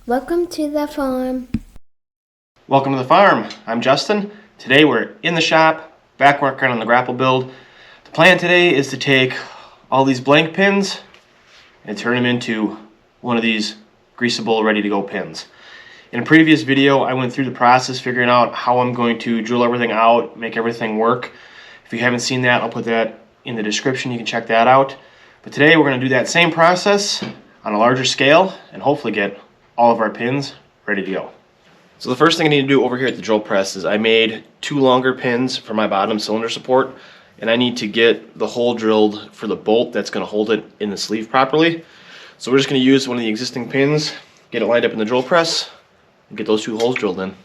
Welcome to the farm. Welcome to the farm. I'm Justin. Today we're in the shop, back working on the grapple build. The plan today is to take all these blank pins and turn them into one of these greasable, ready to go pins. In a previous video, I went through the process figuring out how I'm going to drill everything out, make everything work. If you haven't seen that, I'll put that in the description. You can check that out. But today we're going to do that same process on a larger scale and hopefully get all of our pins ready to go. So the first thing I need to do over here at the drill press is I made 2 longer pins for my bottom cylinder support, and I need to get the hole drilled for the bolt that's going to hold it in the sleeve properly. So we're just going to use one of the existing pins, get it lined up in the drill press, and get those 2 holes drilled in.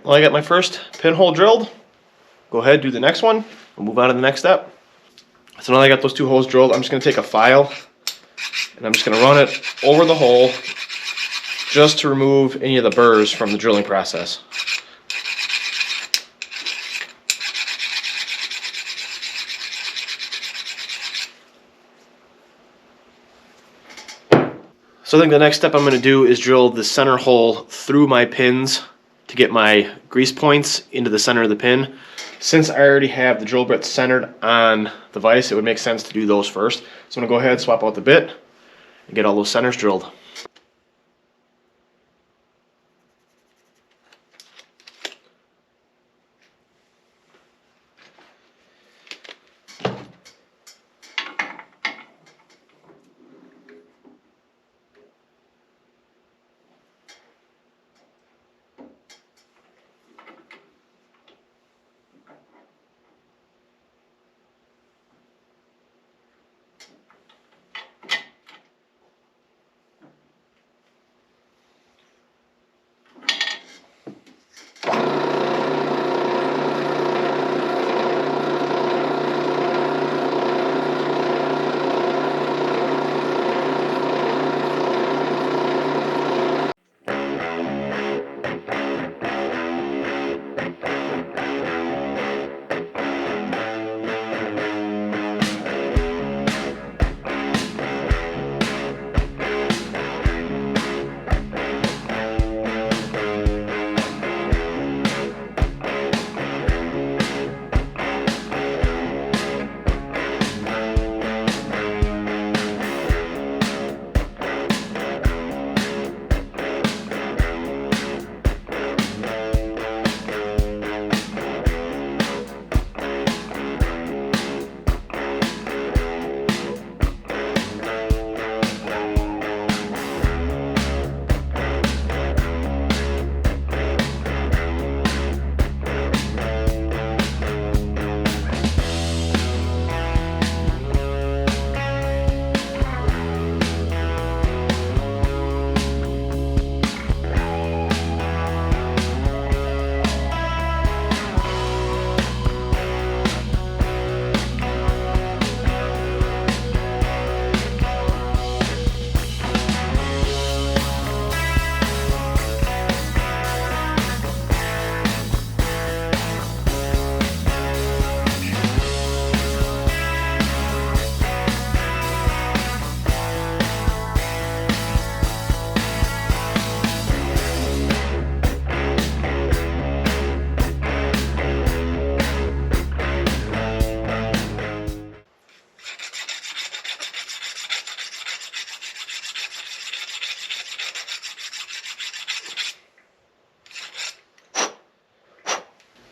Well, I got my first pinhole drilled. Go ahead, do the next one. We'll move on to the next step. So now that I got those 2 holes drilled, I'm just going to take a file and I'm just going to run it over the hole just to remove any of the burrs from the drilling process. So I think the next step I'm going to do is drill the center hole through my pins to get my grease points into the center of the pin. Since I already have the drill bit centered on the vise, it would make sense to do those first. So I'm going to go ahead, swap out the bit, and get all those centers drilled.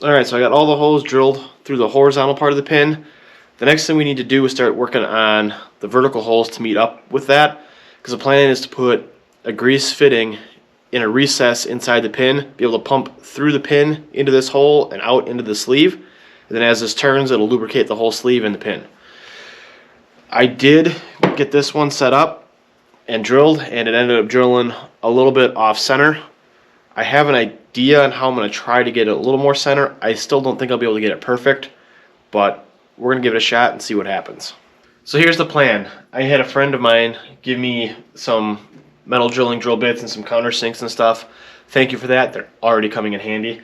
Alright, so I got all the holes drilled through the horizontal part of the pin. The next thing we need to do is start working on the vertical holes to meet up with that, because the plan is to put a grease fitting in a recess inside the pin, be able to pump through the pin into this hole and out into the sleeve, and then as this turns it'll lubricate the whole sleeve and the pin. I did get this one set up and drilled, and it ended up drilling a little bit off center. I have an idea on how I'm going to try to get it a little more center. I still don't think I'll be able to get it perfect, but we're going to give it a shot and see what happens. So here's the plan. I had a friend of mine give me some metal drilling drill bits and some countersinks and stuff. Thank you for that. They're already coming in handy.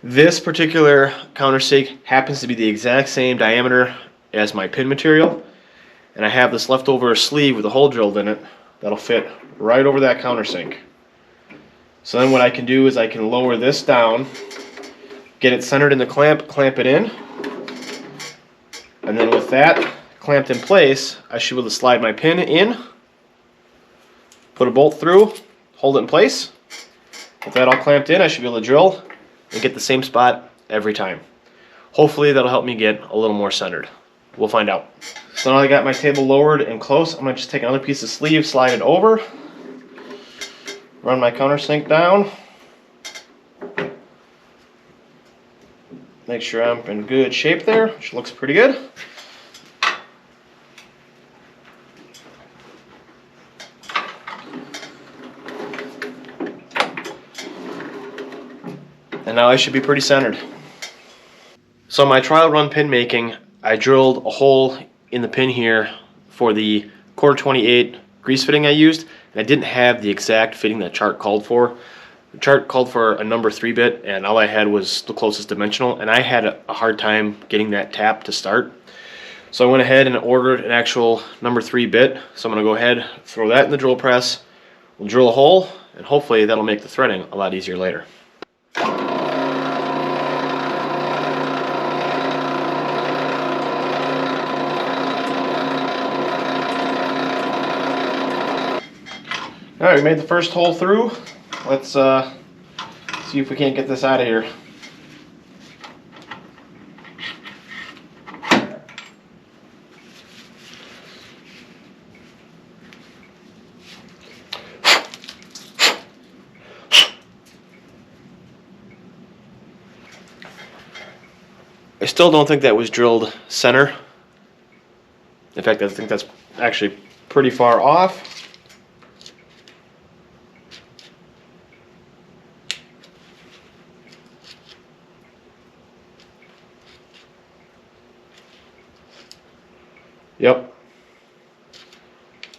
This particular countersink happens to be the exact same diameter as my pin material, and I have this leftover sleeve with a hole drilled in it that'll fit right over that countersink. So then what I can do is I can lower this down, get it centered in the clamp, clamp it in, and then with that clamped in place, I should be able to slide my pin in, put a bolt through, hold it in place. With that all clamped in, I should be able to drill and get the same spot every time. Hopefully that'll help me get a little more centered. We'll find out. So now I got my table lowered and close, I'm going to just take another piece of sleeve, slide it over, run my countersink down, make sure I'm in good shape there, which looks pretty good. And now I should be pretty centered. So my trial run pin making, I drilled a hole in the pin here for the 1/4-28 grease fitting I used, and I didn't have the exact fitting that chart called for. The chart called for a number 3 bit, and all I had was the closest dimensional, and I had a hard time getting that tap to start. So I went ahead and ordered an actual number 3 bit. So I'm going to go ahead, throw that in the drill press, we'll drill a hole, and hopefully that'll make the threading a lot easier later. Alright, we made the first hole through. Let's see if we can't get this out of here. I still don't think that was drilled center. In fact, I think that's actually pretty far off. Yep.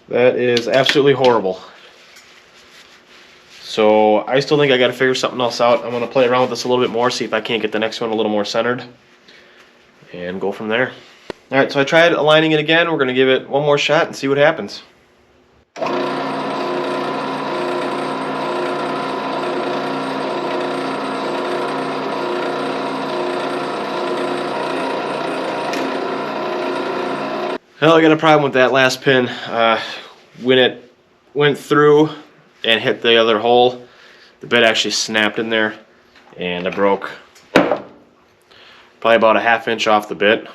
That is absolutely horrible. So I still think I got to figure something else out. I'm going to play around with this a little bit more, see if I can't get the next one a little more centered, and go from there. Alright, so I tried aligning it again. We're going to give it one more shot and see what happens. Well, I got a problem with that last pin. When it went through and hit the other hole, the bit actually snapped in there, and I broke probably about a 1/2 inch off the bit.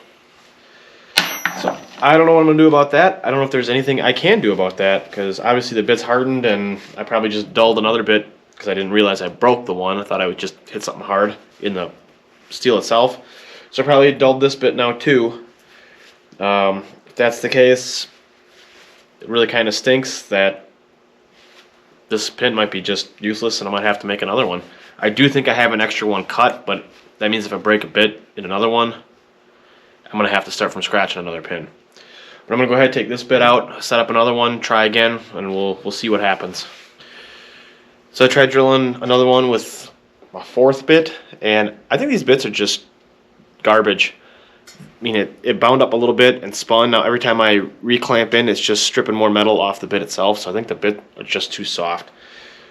So I don't know what I'm going to do about that. I don't know if there's anything I can do about that, because obviously the bit's hardened, and I probably just dulled another bit because I didn't realize I broke the one. I thought I would just hit something hard in the steel itself. So I probably dulled this bit now too. If that's the case, it really kind of stinks that this pin might be just useless and I might have to make another one. I do think I have an extra one cut, but that means if I break a bit in another one, I'm going to have to start from scratch on another pin. But I'm going to go ahead and take this bit out, set up another one, try again, and we'll see what happens. So I tried drilling another one with a 4th bit, and I think these bits are just garbage. I mean, it bound up a little bit and spun. Now every time I reclamp in, it's just stripping more metal off the bit itself, so I think the bit are just too soft.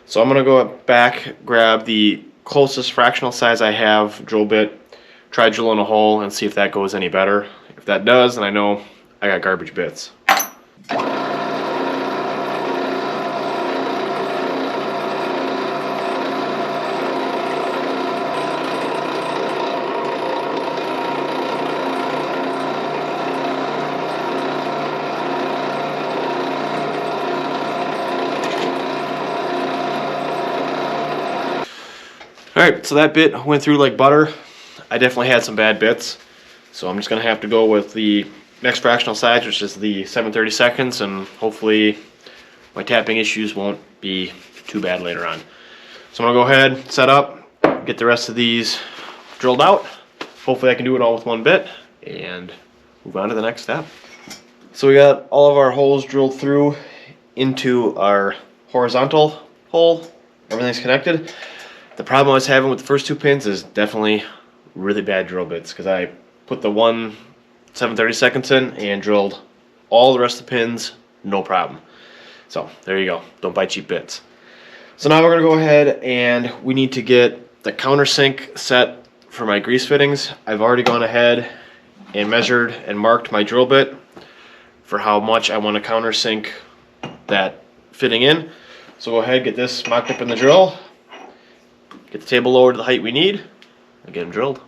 So I'm going to go back, grab the closest fractional size I have drill bit, try drilling a hole and see if that goes any better. If that does, then I know I got garbage bits. Alright, so that bit went through like butter. I definitely had some bad bits, so I'm just going to have to go with the next fractional size, which is the 7/32, and hopefully my tapping issues won't be too bad later on. So I'm going to go ahead, set up, get the rest of these drilled out. Hopefully I can do it all with one bit and move on to the next step. So we got all of our holes drilled through into our horizontal hole. Everything's connected. The problem I was having with the first two pins is definitely really bad drill bits, because I put the one 7/32 in and drilled all the rest of the pins, no problem. So there you go, don't buy cheap bits. So now we're going to go ahead and we need to get the countersink set for my grease fittings. I've already gone ahead and measured and marked my drill bit for how much I want to countersink that fitting in. So go ahead, get this mocked up in the drill, get the table lowered to the height we need, and get them drilled.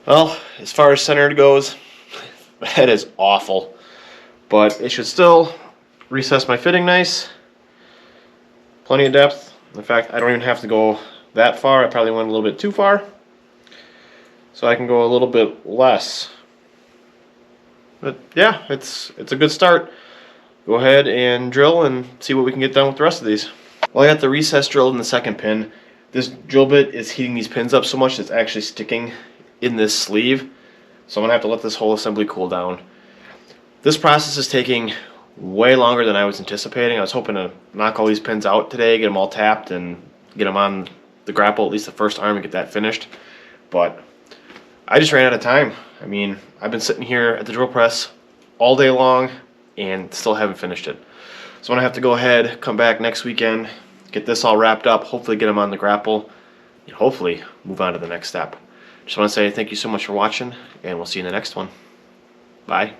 Well, as far as centered goes, that is awful. But it should still recess my fitting nice. Plenty of depth. In fact, I don't even have to go that far. I probably went a little bit too far. So I can go a little bit less. But yeah, it's a good start. Go ahead and drill and see what we can get done with the rest of these. Well, I got the recess drilled in the second pin. This drill bit is heating these pins up so much it's actually sticking in this sleeve, so I'm gonna have to let this whole assembly cool down. This process is taking way longer than I was anticipating. I was hoping to knock all these pins out today, get them all tapped, and get them on the grapple, at least the first arm, and get that finished. But I just ran out of time. I mean, I've been sitting here at the drill press all day long and still haven't finished it. So I'm gonna have to go ahead, come back next weekend, get this all wrapped up, hopefully get them on the grapple, and hopefully move on to the next step. Just want to say thank you so much for watching, and we'll see you in the next one. Bye.